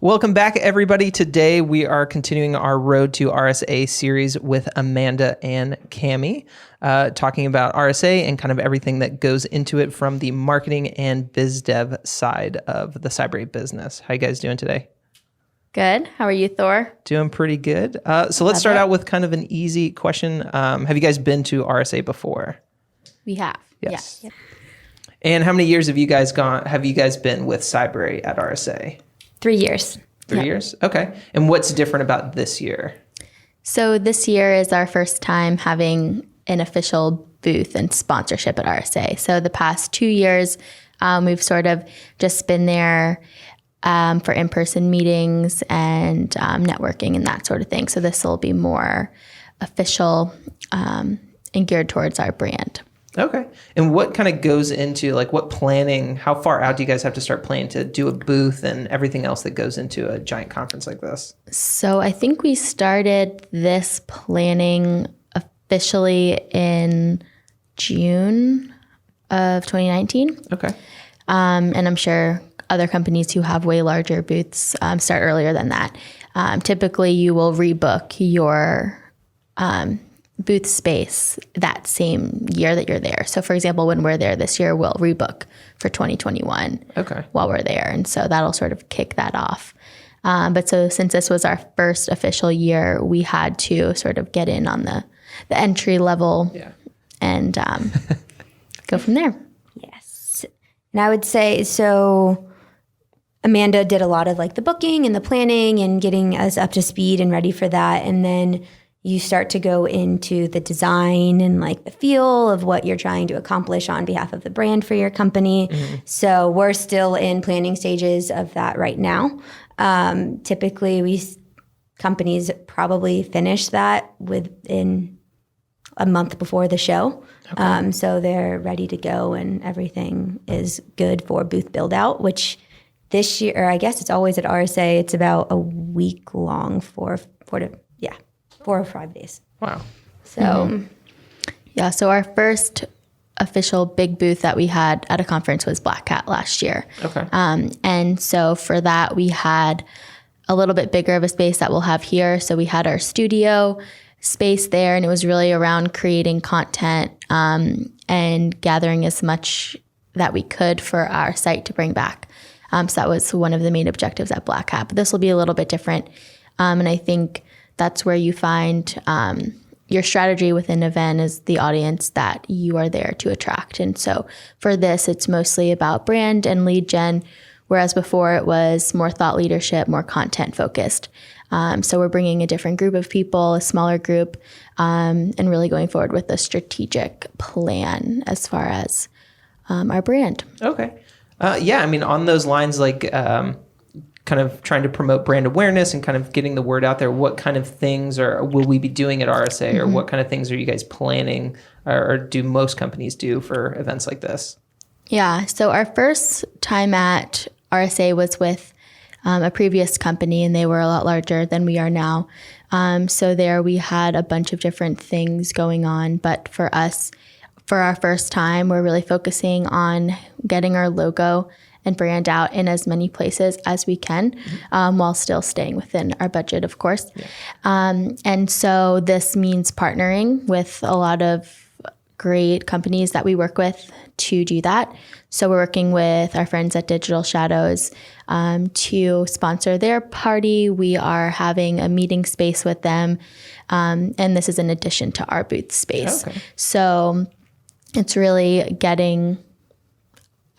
Welcome back, everybody. Today we are continuing our Road to RSA series with Amanda and Cami, talking about RSA and kind of everything that goes into it from the marketing and biz dev side of the Cybrary business. How you guys doing today? Good. How are you, Thor? Doing pretty good. So let's start out with kind of an easy question. Have you guys been to RSA before? We have. Yes. Yeah. And how many years have you guys been with Cybrary at RSA? 3 years. 3 years? Okay. And what's different about this year? So this year is our first time having an official booth and sponsorship at RSA. So the past 2 years, we've sort of just been there for in-person meetings and networking and that sort of thing. So this will be more official and geared towards our brand. Okay. And what kind of goes into what planning, how far out do you guys have to start planning to do a booth and everything else that goes into a giant conference like this? So I think we started this planning officially in June of 2019. Okay. And I'm sure other companies who have way larger booths start earlier than that. Typically, you will rebook your booth space that same year that you're there. So for example, when we're there this year, we'll rebook for 2021 while we're there. And so that'll sort of kick that off. But so since this was our first official year, we had to sort of get in on the entry level and go from there. Yes. And I would say, so Amanda did a lot of the booking and the planning and getting us up to speed and ready for that. And then you start to go into the design and the feel of what you're trying to accomplish on behalf of the brand for your company. Mm-hmm. So we're still in planning stages of that right now. Typically, companies probably finish that within a month before the show. Okay. So they're ready to go and everything is good for booth build out, which this year, or I guess it's always at RSA, it's about a week long, 4 or 5 days. Wow. So, so our first official big booth that we had at a conference was Black Cat last year. Okay. And so for that, we had a little bit bigger of a space that we'll have here. So we had our studio space there, and it was really around creating content and gathering as much that we could for our site to bring back. So that was one of the main objectives at Black Hat. But this will be a little bit different. And I think that's where you find your strategy within an event is the audience that you are there to attract. And so for this, it's mostly about brand and lead gen, whereas before it was more thought leadership, more content focused. So we're bringing a different group of people, a smaller group, and really going forward with a strategic plan as far as our brand. Okay. On those lines, kind of trying to promote brand awareness and kind of getting the word out there, what kind of things will we be doing at RSA, or what kind of things are you guys planning, or do most companies do for events like this? Yeah, so our first time at RSA was with a previous company, and they were a lot larger than we are now. So there we had a bunch of different things going on, but for us, for our first time, we're really focusing on getting our logo and brand out in as many places as we can, while still staying within our budget, of course. Yeah. And so this means partnering with a lot of great companies that we work with to do that. So we're working with our friends at Digital Shadows to sponsor their party. We are having a meeting space with them, and this is in addition to our booth space. Okay. So it's really getting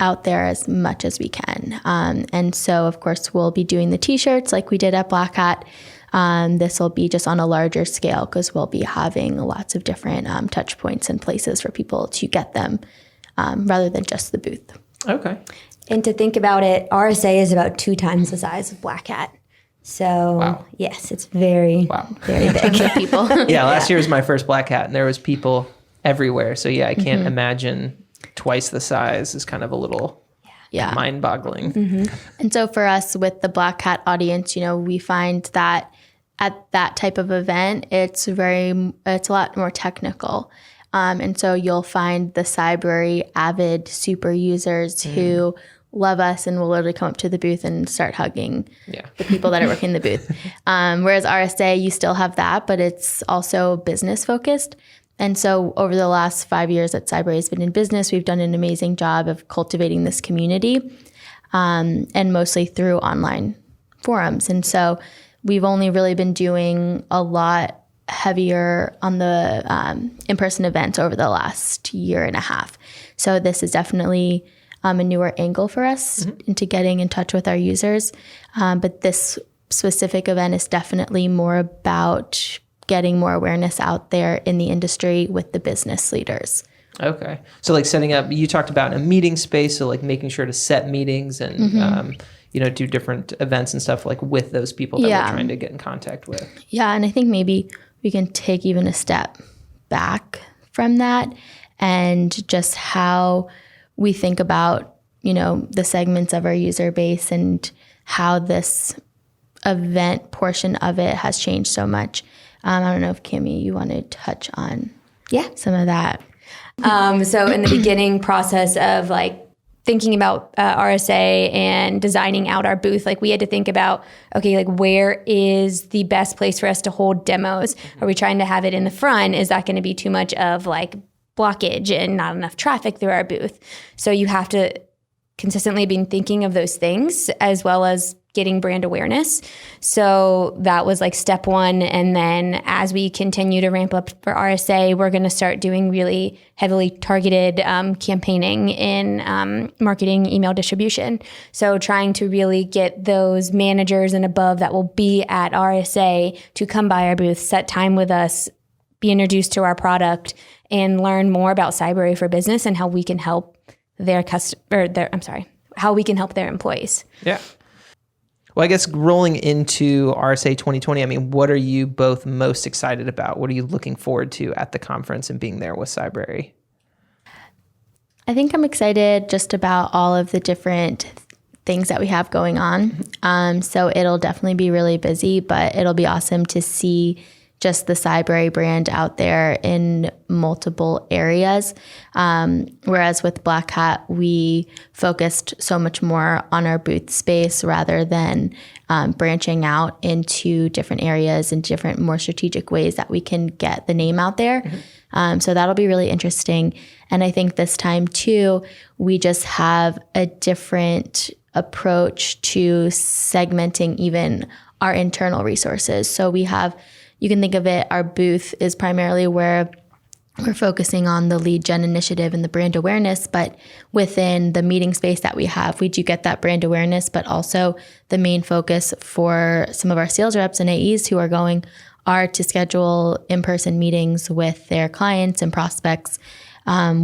out there as much as we can. And so, of course, we'll be doing the T-shirts like we did at Black Hat. This will be just on a larger scale because we'll be having lots of different touch points and places for people to get them rather than just the booth. Okay. And to think about it, RSA is about 2 times the size of Black Hat. So, yes, it's very, very big. People. Last year was my first Black Hat, and there was people everywhere. So, I can't imagine twice the size is kind of a little mind-boggling. Mm-hmm. And so for us with the Black Hat audience, we find that at that type of event, it's a lot more technical. And so you'll find the Cybrary avid super users who love us and will literally come up to the booth and start hugging the people that are working in the booth. Whereas RSA, you still have that, but it's also business focused. And so over the last 5 years that Cybrary has been in business, we've done an amazing job of cultivating this community, and mostly through online forums. And so we've only really been doing a lot heavier on the in-person events over the last year and a half. So this is definitely a newer angle for us into getting in touch with our users. But this specific event is definitely more about getting more awareness out there in the industry with the business leaders. Okay. So like setting up, you talked about a meeting space, so like making sure to set meetings and, do different events and stuff like with those people that we're trying to get in contact with. Yeah. And I think maybe we can take even a step back from that and just how we think about, the segments of our user base and how this event portion of it has changed so much. I don't know if Cami, you want to touch on some of that. So in the beginning process of like thinking about RSA and designing out our booth, like we had to think about, okay, like where is the best place for us to hold demos? Are we trying to have it in the front? Is that going to be too much of like blockage and not enough traffic through our booth? So you have to consistently be thinking of those things as well as getting brand awareness. So that was like step one. And then as we continue to ramp up for RSA, we're going to start doing really heavily targeted campaigning in marketing email distribution. So trying to really get those managers and above that will be at RSA to come by our booth, set time with us, be introduced to our product, and learn more about Cybrary for Business and how we can help how we can help their employees. Yeah. Well, I guess rolling into RSA 2020, I mean, what are you both most excited about? What are you looking forward to at the conference and being there with Cybrary? I think I'm excited just about all of the different things that we have going on. So it'll definitely be really busy, but it'll be awesome to see just the Cybrary brand out there in multiple areas. Whereas with Black Hat, we focused so much more on our booth space rather than branching out into different areas and different more strategic ways that we can get the name out there. So that'll be really interesting. And I think this time too, we just have a different approach to segmenting even our internal resources. So you can think of it, our booth is primarily where we're focusing on the lead gen initiative and the brand awareness, but within the meeting space that we have, we do get that brand awareness, but also the main focus for some of our sales reps and AEs who are going are to schedule in-person meetings with their clients and prospects,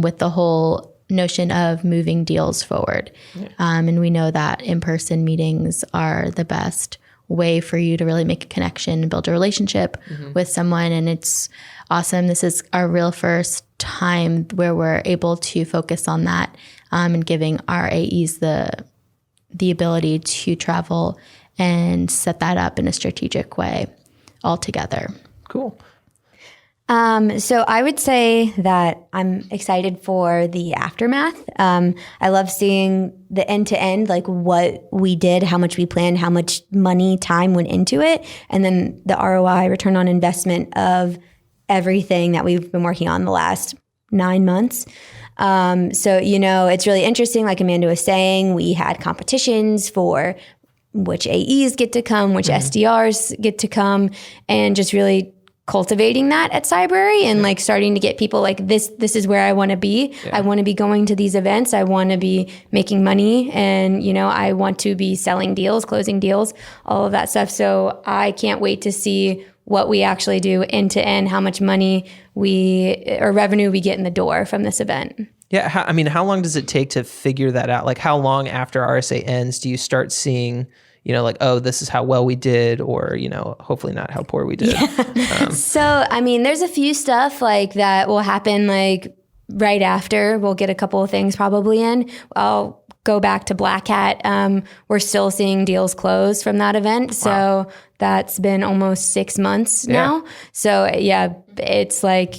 with the whole notion of moving deals forward. Yeah. And we know that in-person meetings are the best way for you to really make a connection and build a relationship with someone. And it's awesome. This is our real first time where we're able to focus on that, and giving our AEs the ability to travel and set that up in a strategic way all together. Cool. So I would say that I'm excited for the aftermath. I love seeing the end to end, like what we did, how much we planned, how much money, time went into it, and then the ROI, return on investment of everything that we've been working on the last 9 months. So, it's really interesting. Like Amanda was saying, we had competitions for which AEs get to come, which SDRs get to come, and just really cultivating that at Cybrary and like starting to get people like this is where I want to be. Yeah. I want to be going to these events. I want to be making money, and I want to be selling deals, closing deals, all of that stuff. So I can't wait to see what we actually do end to end, how much money or revenue we get in the door from this event. Yeah. How long does it take to figure that out? Like how long after RSA ends do you start seeing like, oh, this is how well we did, or, hopefully not how poor we did. Yeah. So, there's a few stuff like that will happen like right after. We'll get a couple of things probably in. I'll go back to Black Hat. We're still seeing deals close from that event. So that's been almost 6 months now. So yeah, it's like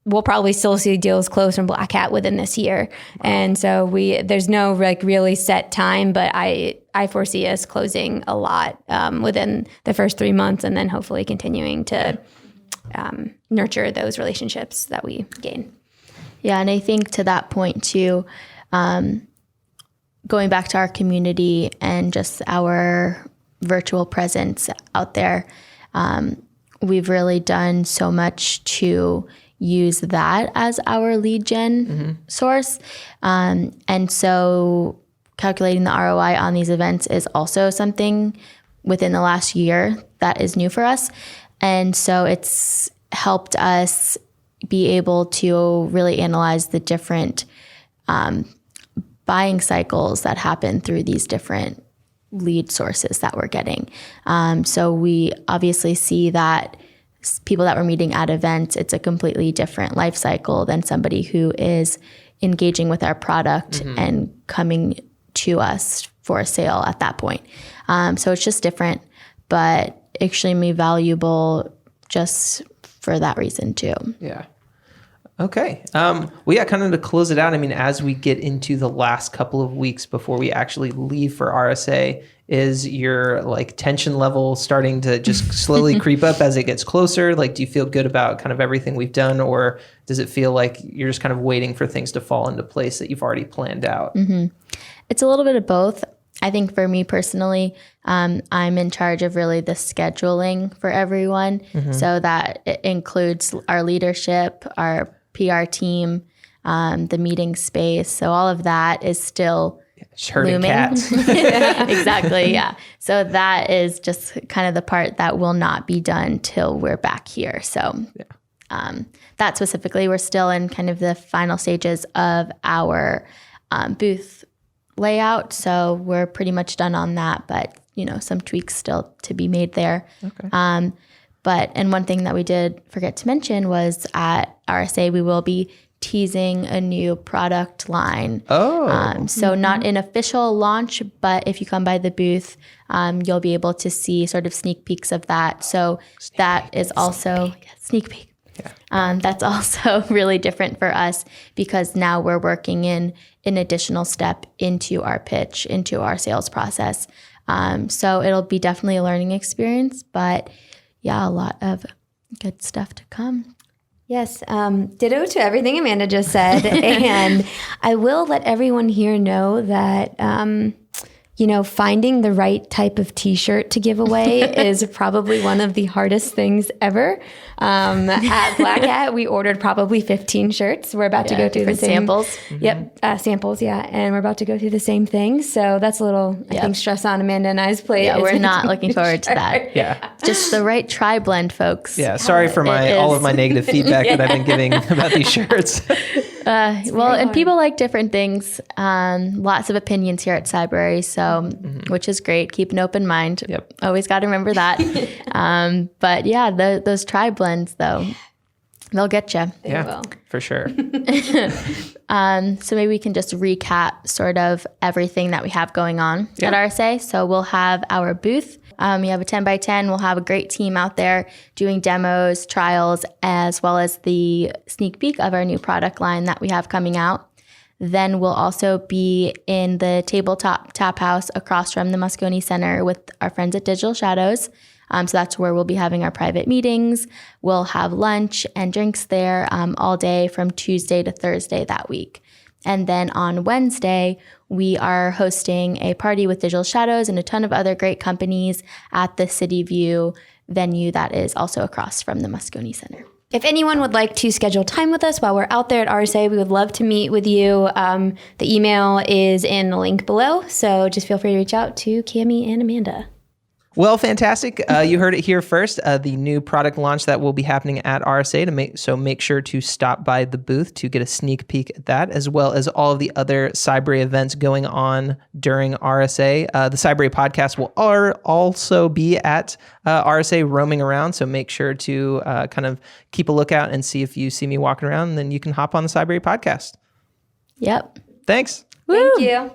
we'll probably still see deals close from Black Hat within this year. And so there's no like really set time, but I foresee us closing a lot within the first 3 months, and then hopefully continuing to nurture those relationships that we gain. Yeah, and I think to that point too, going back to our community and just our virtual presence out there, we've really done so much to use that as our lead gen source. And so calculating the ROI on these events is also something within the last year that is new for us. And so it's helped us be able to really analyze the different buying cycles that happen through these different lead sources that we're getting. So we obviously see that people that we're meeting at events, it's a completely different life cycle than somebody who is engaging with our product and coming to us for a sale at that point. So it's just different, but extremely valuable just for that reason too. Yeah. Okay. Well, yeah, kind of to close it out, I mean, as we get into the last couple of weeks before we actually leave for RSA, is your like tension level starting to just slowly creep up as it gets closer? Like, do you feel good about kind of everything we've done, or does it feel like you're just kind of waiting for things to fall into place that you've already planned out? It's a little bit of both. I think for me personally, I'm in charge of really the scheduling for everyone. So that it includes our leadership, our PR team, the meeting space. So all of that is still herding cats. Exactly, yeah. So that is just kind of the part that will not be done till we're back here. So that specifically, we're still in kind of the final stages of our booth layout. So we're pretty much done on that, but some tweaks still to be made there. Okay. And one thing that we did forget to mention was at RSA, we will be teasing a new product line. So not an official launch, but if you come by the booth, you'll be able to see sort of sneak peeks of that. So sneak peek. Yeah. That's also really different for us because now we're working in an additional step into our pitch, into our sales process. So it'll be definitely a learning experience, but yeah, a lot of good stuff to come. Yes. Ditto to everything Amanda just said. And I will let everyone here know that, finding the right type of t-shirt to give away is probably one of the hardest things ever. At Black Hat, we ordered probably 15 shirts. We're about to go through the same samples. Yep. Samples. Yeah. And we're about to go through the same thing. So that's a little, I think, stress on Amanda and I's plate. Yeah, we're not looking forward to that. Yeah. Just the right tri-blend, folks. Yeah. Sorry for all of my negative feedback that I've been giving about these shirts. And people like different things. Lots of opinions here at Cybrary, so which is great. Keep an open mind. Yep. Always got to remember that. But yeah, those tri-blends though, they'll get you. They will. For sure. So maybe we can just recap sort of everything that we have going on at RSA. So we'll have our booth. We have a 10 by 10. We'll have a great team out there doing demos, trials, as well as the sneak peek of our new product line that we have coming out. Then we'll also be in the tabletop tap house across from the Moscone Center with our friends at Digital Shadows. So that's where we'll be having our private meetings. We'll have lunch and drinks there all day from Tuesday to Thursday that week. And then on Wednesday, we are hosting a party with Digital Shadows and a ton of other great companies at the City View venue that is also across from the Moscone Center. If anyone would like to schedule time with us while we're out there at RSA, we would love to meet with you. The email is in the link below, so just feel free to reach out to Cami and Amanda. Well, fantastic. You heard it here first, the new product launch that will be happening at RSA. So make sure to stop by the booth to get a sneak peek at that, as well as all of the other Cybrary events going on during RSA. The Cybrary Podcast will also be at RSA roaming around, so make sure to kind of keep a lookout and see if you see me walking around, and then you can hop on the Cybrary Podcast. Yep. Thanks. Thank you.